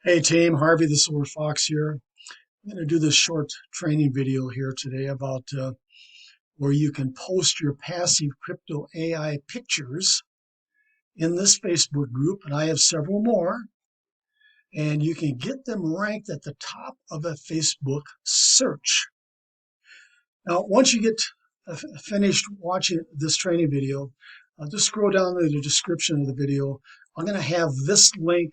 Hey team, Harvey the Silver Fox here. I'm going to do this short training video here today about where you can post your passive crypto AI pictures in this Facebook group, and I have several more, and you can get them ranked at the top of a Facebook search. Now, once you get finished watching this training video, just scroll down to the description of the video. I'm going to have this link.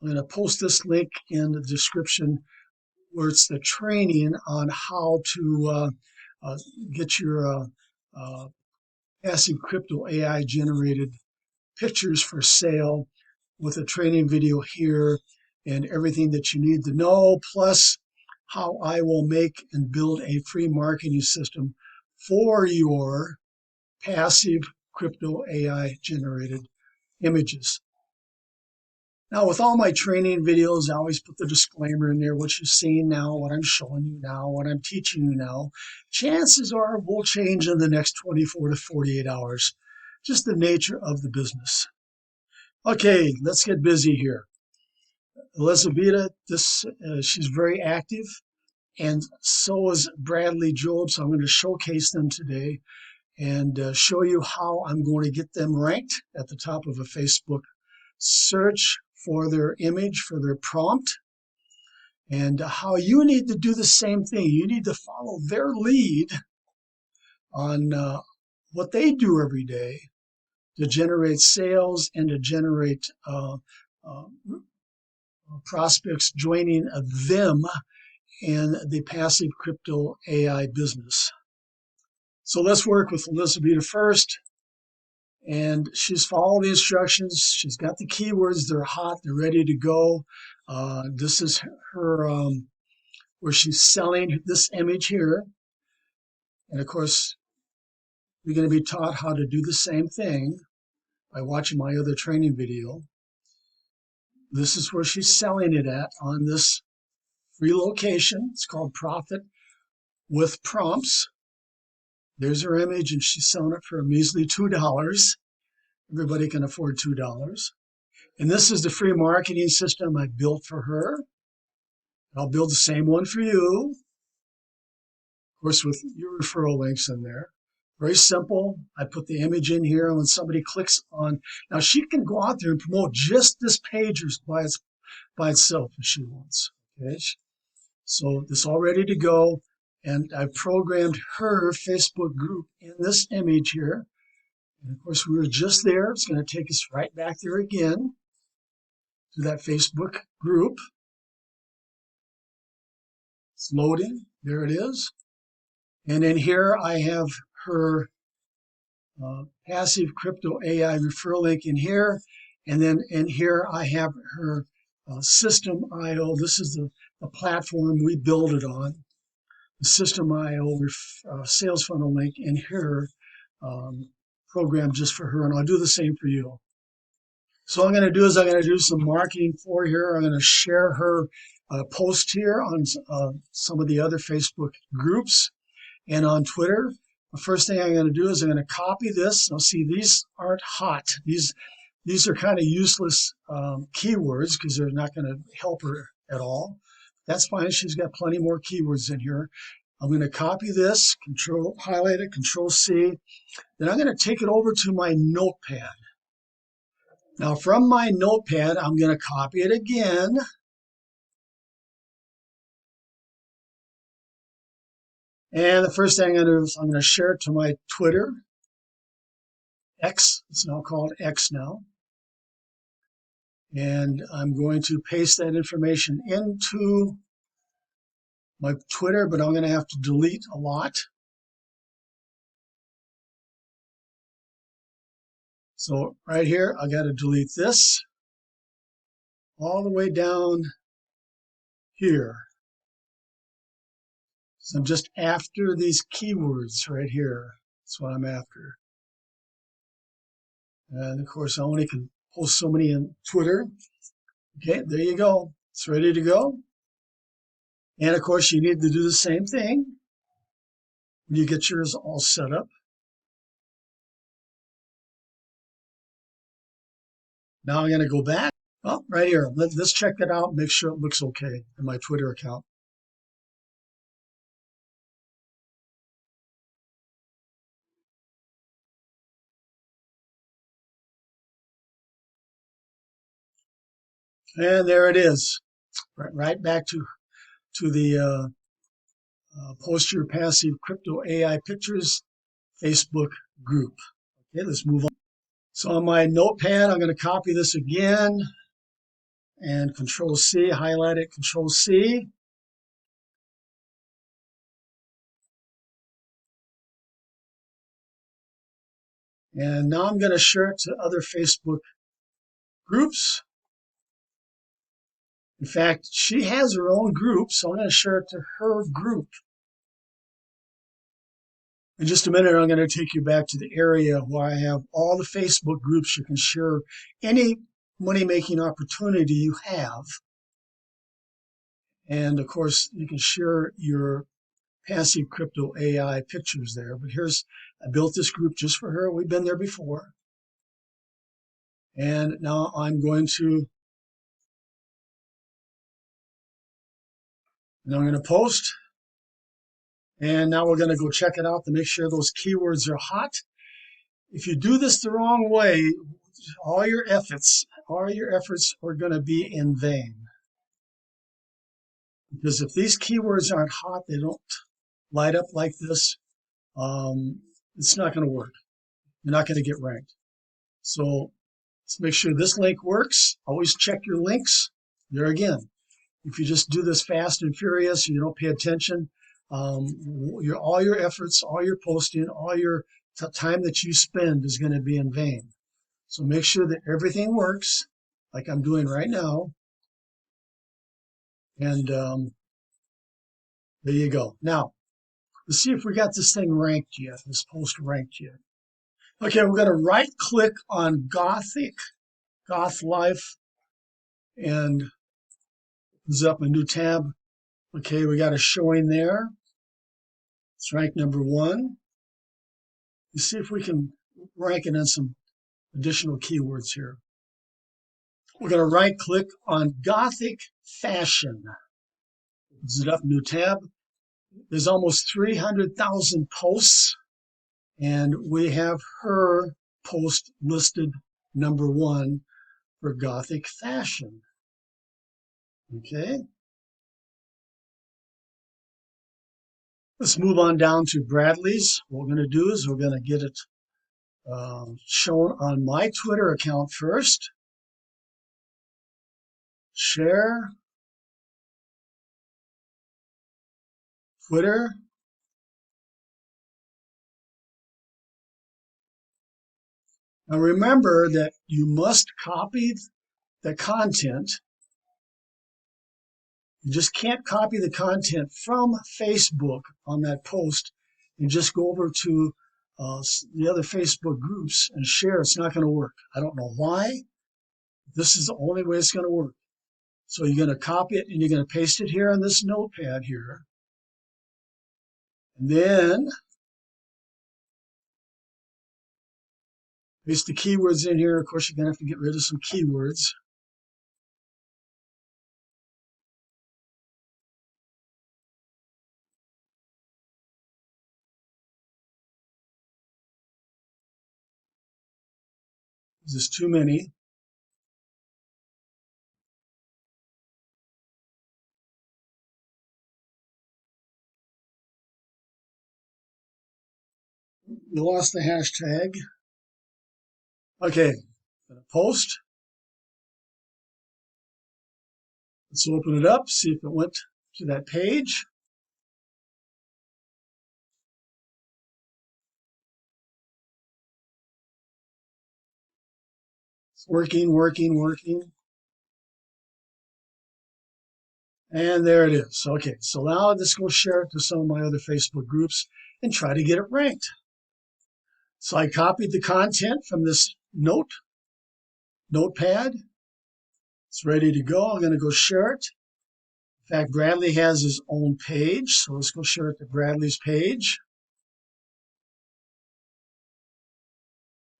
I'm going to post this link in the description where it's the training on how to get your passive crypto AI generated pictures for sale with a training video here and everything that you need to know, plus how I will make and build a free marketing system for your passive crypto AI generated images. Now, with all my training videos, I always put the disclaimer in there, what you're seeing now, what I'm showing you now, what I'm teaching you now. Chances are will change in the next 24 to 48 hours. Just the nature of the business. Okay, let's get busy here. Elizabeth, she's very active, and so is Bradley Job, so I'm going to showcase them today and show you how I'm going to get them ranked at the top of a Facebook search for their image, for their prompt, and how you need to do the same thing. You need to follow their lead on what they do every day to generate sales and to generate prospects joining them in the passive crypto AI business. So let's work with Elizabeth first. And she's followed the instructions. She's got the keywords. They're hot. They're ready to go. This is her where she's selling this image here. And of course, you're going to be taught how to do the same thing by watching my other training video. This is where she's selling it at on this free location. It's called Profit with Prompts. There's her image, and she's selling it for a measly $2. Everybody can afford $2. And this is the free marketing system I built for her. I'll build the same one for you. Of course, with your referral links in there. Very simple. I put the image in here, and when somebody clicks on, now she can go out there and promote just this page by itself if she wants. Okay. So it's all ready to go. And I've programmed her Facebook group in this image here. And of course, we were just there. It's going to take us right back there again to that Facebook group. It's loading. There it is. And in here, I have her passive crypto AI referral link in here. And then in here, I have her System.io. This is the platform we build it on. The System.io sales funnel link in here. Program just for her, and I'll do the same for you. So what I'm going to do is I'm going to do some marketing for her. I'm going to share her post here on some of the other Facebook groups and on Twitter. The first thing I'm going to do is I'm going to copy this. Now see, these aren't hot. These are kind of useless keywords because they're not going to help her at all. That's fine. She's got plenty more keywords in here. I'm going to copy this, highlight it, Control C. Then I'm going to take it over to my notepad. Now from my notepad, I'm going to copy it again. And the first thing I'm going to do is I'm going to share it to my Twitter, X. It's now called X now. And I'm going to paste that information into my Twitter, but I'm going to have to delete a lot. So right here, I got to delete this all the way down here. So I'm just after these keywords right here. That's what I'm after. And of course, I only can post so many in Twitter. Okay, there you go. It's ready to go. And of course, you need to do the same thing when you get yours all set up. Now I'm going to go back. Oh, right here. Let's check that out and make sure it looks okay in my Twitter account. And there it is. Right back to the Post Your Passive Crypto AI Pictures Facebook group. Okay, let's move on. So on my notepad, I'm going to copy this again and Control C, highlight it, Control C. And now I'm going to share it to other Facebook groups. In fact, she has her own group, so I'm going to share it to her group. In just a minute, I'm going to take you back to the area where I have all the Facebook groups. You can share any money-making opportunity you have. And of course, you can share your passive crypto AI pictures there. But I built this group just for her. We've been there before. And now I'm going to post. And now we're going to go check it out to make sure those keywords are hot. If you do this the wrong way, all your efforts are going to be in vain. Because if these keywords aren't hot, they don't light up like this, it's not going to work. You're not going to get ranked. So let's make sure this link works. Always check your links. There again, if you just do this fast and furious and you don't pay attention, all your efforts, all your posting, all your time that you spend is going to be in vain. So make sure that everything works like I'm doing right now. And there you go. Now, let's see if we got this thing ranked yet, this post ranked yet. Okay, we're going to right click on Goth Life, and opens up a new tab. Okay, we got a showing there. It's ranked number 1. Let's see if we can rank it in some additional keywords here. We're going to right click on Gothic Fashion. Opens it up, new tab. There's almost 300,000 posts, and we have her post listed number 1 for Gothic Fashion. Okay. Let's move on down to Bradley's. What we're going to do is we're going to get it shown on my Twitter account first. Share. Twitter. Now remember that you must copy the content. You just can't copy the content from Facebook on that post and just go over to the other Facebook groups and share. It's not going to work. I don't know why. This is the only way it's going to work. So you're going to copy it and you're going to paste it here on this notepad here. And then paste the keywords in here. Of course, you're going to have to get rid of some keywords. There's too many. You lost the hashtag. Okay, going to post. Let's open it up, see if it went to that page. It's working. And there it is. Okay, so now let's go share it to some of my other Facebook groups and try to get it ranked. So I copied the content from this notepad. It's ready to go. I'm going to go share it. In fact, Bradley has his own page, so let's go share it to Bradley's page.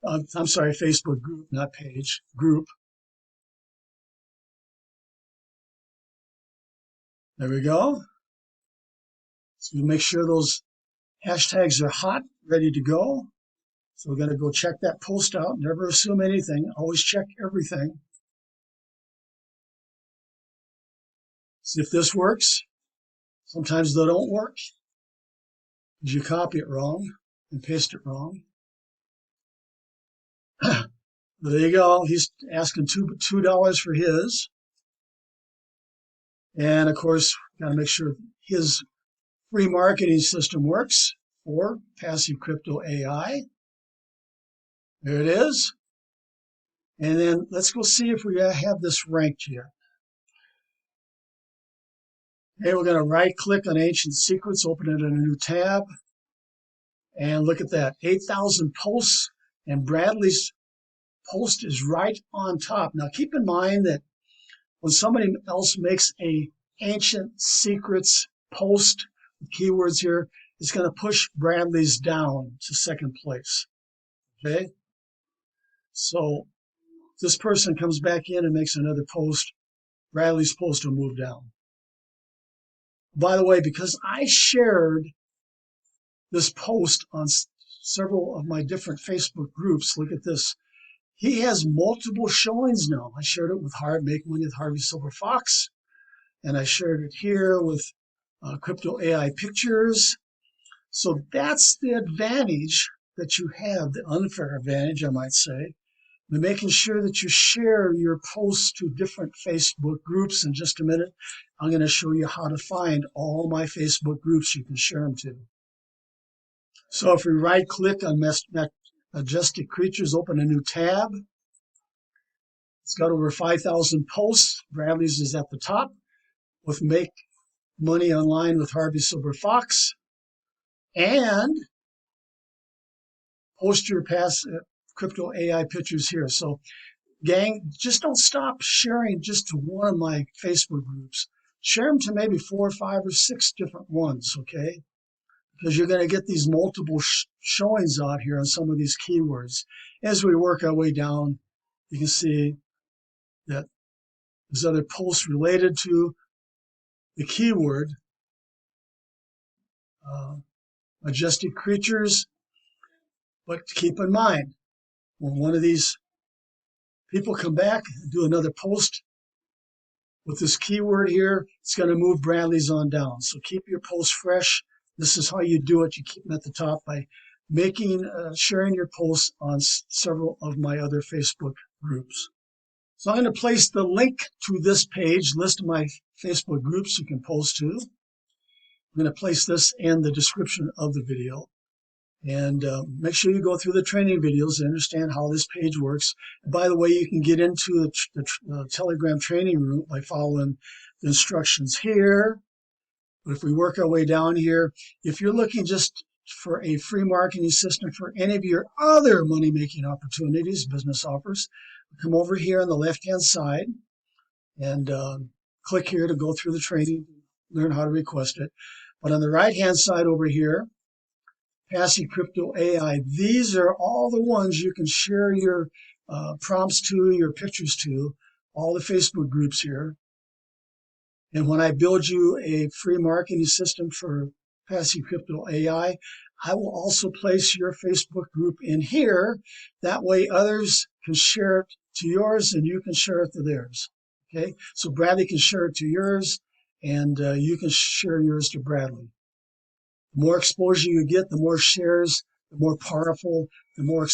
I'm sorry, Facebook group, not page, group. There we go. So we make sure those hashtags are hot, ready to go. So we're going to go check that post out. Never assume anything. Always check everything. See if this works. Sometimes they don't work because you copy it wrong and paste it wrong. There you go. He's asking $2 for his. And of course, got to make sure his free marketing system works for Passive Crypto AI. There it is. And then let's go see if we have this ranked here. Okay, we're going to right click on Ancient Secrets, open it in a new tab. And look at that, 8,000 posts, and Bradley's post is right on top. Now keep in mind that when somebody else makes a Ancient Secrets post, the keywords here, it's going to push Bradley's down to second place. Okay? So this person comes back in and makes another post, Bradley's post will move down. By the way, because I shared this post on several of my different Facebook groups, look at this. He has multiple showings now. I shared it with Make Money with Harvey Silver Fox, and I shared it here with Crypto AI Pictures. So that's the advantage that you have, the unfair advantage, I might say, by making sure that you share your posts to different Facebook groups. In just a minute, I'm going to show you how to find all my Facebook groups you can share them to. So if we right-click on Majestic Creatures, open a new tab. It's got over 5,000 posts. Bradley's is at the top with Make Money Online with Harvey Silver Fox. And post your Crypto AI pictures here. So gang, just don't stop sharing just to one of my Facebook groups. Share them to maybe 4, 5, or 6 different ones, okay? Because you're going to get these multiple showings out here on some of these keywords. As we work our way down, you can see that there's other posts related to the keyword Majestic Creatures. But keep in mind, when one of these people come back and do another post with this keyword here, it's going to move Bradley's on down. So keep your posts fresh. This is how you do it. You keep them at the top by sharing your posts on several of my other Facebook groups. So I'm going to place the link to this page, list of my Facebook groups you can post to. I'm going to place this in the description of the video. And make sure you go through the training videos and understand how this page works. And by the way, you can get into the Telegram training room by following the instructions here. But if we work our way down here, if you're looking just for a free marketing system for any of your other money-making opportunities, business offers, come over here on the left-hand side and click here to go through the training, learn how to request it. But on the right-hand side over here, Passive Crypto AI, these are all the ones you can share your prompts to, your pictures to, all the Facebook groups here. And when I build you a free marketing system for Passive Crypto AI, I will also place your Facebook group in here. That way others can share it to yours and you can share it to theirs. Okay, so Bradley can share it to yours and you can share yours to Bradley. The more exposure you get, the more shares, the more powerful, the more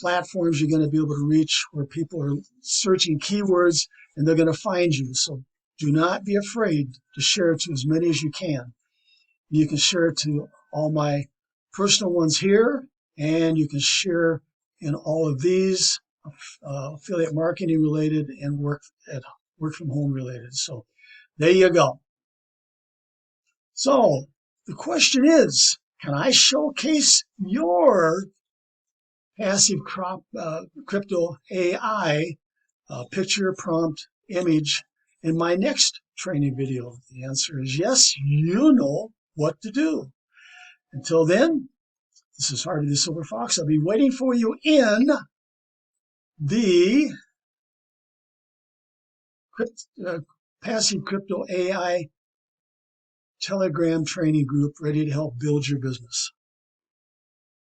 platforms you're going to be able to reach where people are searching keywords and they're going to find you. So do not be afraid to share it to as many as you can. You can share it to all my personal ones here, and you can share in all of these affiliate marketing related and work from home related. So there you go. So the question is, can I showcase your Passive Crypto AI picture, prompt, image in my next training video? The answer is yes, you know what to do. Until then, this is Harvey the Silver Fox. I'll be waiting for you in the Passive Crypto AI Telegram training group ready to help build your business.